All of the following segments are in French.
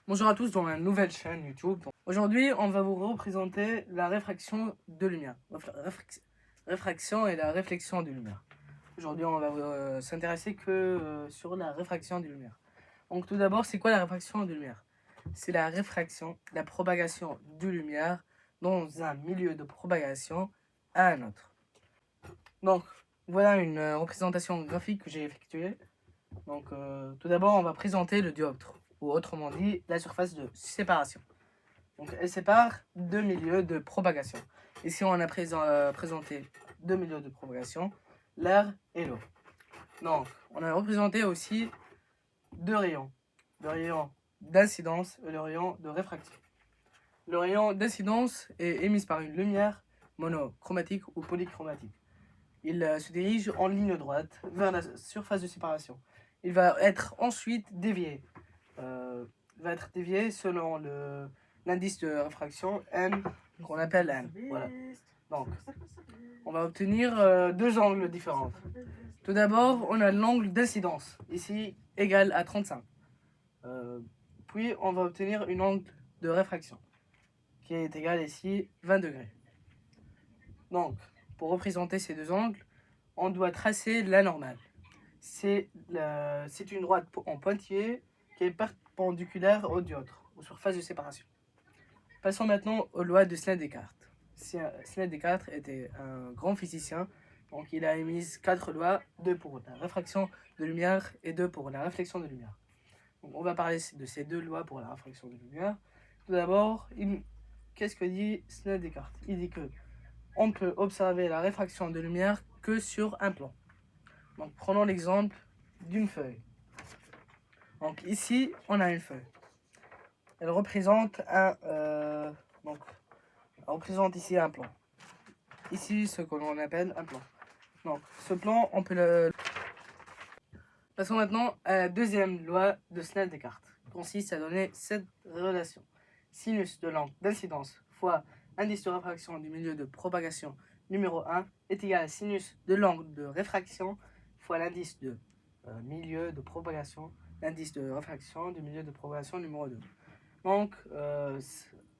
Bonjour à tous dans ma nouvelle chaîne YouTube. Aujourd'hui, on va vous représenter la réfraction de lumière. Réfraction et la réflexion de lumière. Aujourd'hui, on va s'intéresser que sur la réfraction de lumière. Donc tout d'abord, c'est quoi la réfraction de lumière? C'est la réfraction, la propagation de lumière dans un milieu de propagation à un autre. Donc, voilà une représentation graphique que j'ai effectuée. Donc tout d'abord, on va présenter le dioptre, ou autrement dit, la surface de séparation. Donc elle sépare deux milieux de propagation. Ici, on a présenté deux milieux de propagation, l'air et l'eau. Donc, on a représenté aussi deux rayons. Le rayon d'incidence et le rayon de réfraction. Le rayon d'incidence est émis par une lumière monochromatique ou polychromatique. Il se dirige en ligne droite vers la surface de séparation. Il va être ensuite dévié. Selon l'indice de réfraction N, qu'on appelle N. Voilà. Donc, on va obtenir deux angles différents. Tout d'abord, on a l'angle d'incidence, ici égal à 35. Puis, on va obtenir une angle de réfraction, qui est égal ici 20 degrés. Donc, pour représenter ces deux angles, on doit tracer la normale. C'est une droite en pointillé qui est perpendiculaire au dioptre, aux surfaces de séparation. Passons maintenant aux lois de Snell-Descartes. Snell-Descartes était un grand physicien, donc il a émis 4 lois, 2 pour la réfraction de lumière et 2 pour la réflexion de lumière. Donc on va parler de ces deux lois pour la réfraction de lumière. Tout d'abord, qu'est-ce que dit Snell-Descartes? Il dit que on peut observer la réfraction de lumière que sur un plan. Donc prenons l'exemple d'une feuille. Donc ici, on a une feuille. Elle représente elle représente ici un plan. Ici, ce que l'on appelle un plan. Donc ce plan, on peut le... Passons maintenant à la deuxième loi de Snell-Descartes, qui consiste à donner cette relation. Sinus de l'angle d'incidence fois indice de réfraction du milieu de propagation numéro 1 est égal à sinus de l'angle de réfraction fois l'indice de milieu de propagation, l'indice de réfraction du milieu de propagation numéro 2. Donc,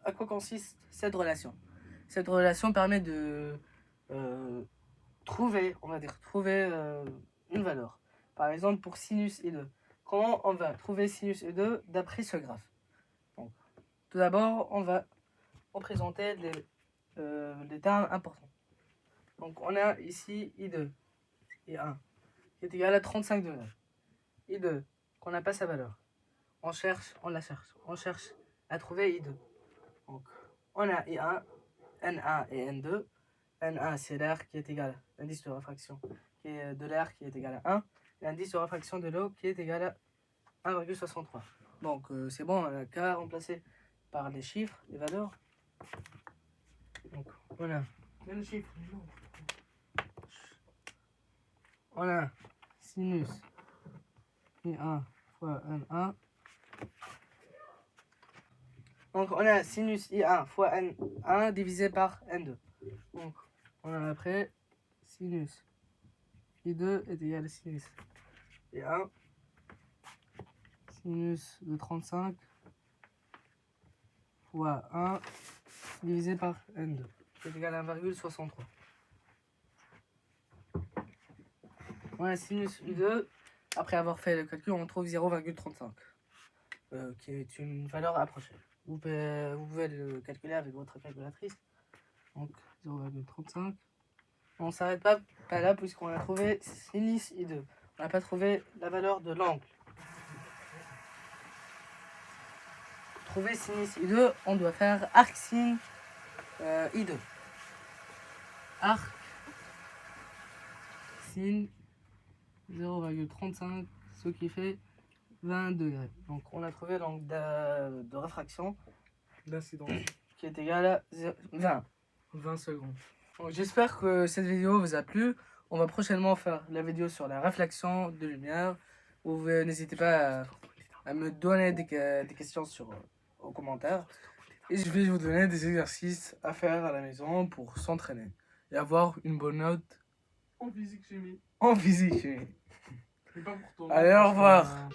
à quoi consiste cette relation? Cette relation permet de trouver une valeur. Par exemple, pour sinus I2. Comment on va trouver sinus I2 d'après ce graphe? Donc, tout d'abord, on va représenter les termes importants. Donc, on a ici I2, I1, qui est égal à 35 degrés. I2, qu'on n'a pas sa valeur. On la cherche. On cherche à trouver I2. Donc, on a I1, N1 et N2. N1, c'est l'air qui est égal à l'indice de réfraction de l'air qui est égal à 1. Et l'indice de réfraction de l'eau qui est égal à 1,63. Donc, c'est bon, on n'a qu'à remplacer par les chiffres, les valeurs. Donc, voilà. Le chiffre, on a sinus I1 fois N1. Donc, on a sinus I1 fois N1 divisé par N2. Donc, on a après sinus I2 est égal à sinus I1. Sinus de 35 fois 1 divisé par N2 qui est égal à 1,63. On a sinus I2. Après avoir fait le calcul, on trouve 0,35, qui est une valeur approchée. Vous pouvez le calculer avec votre calculatrice. Donc 0,35. On ne s'arrête pas là puisqu'on a trouvé sinus I2. On n'a pas trouvé la valeur de l'angle. Pour trouver sinus I2, on doit faire arc sin I2. Arc sin 0,35, ce qui fait 20 degrés. Donc on a trouvé l'angle de réfraction d'incidence qui est égal à 20 secondes. J'espère que cette vidéo vous a plu. On va prochainement faire la vidéo sur la réflexion de lumière. N'hésitez pas à me donner des questions aux commentaires. Et je vais vous donner des exercices à faire à la maison pour s'entraîner et avoir une bonne note en physique chimie. en physique chimie. Mais pas pour ton Allez, au revoir.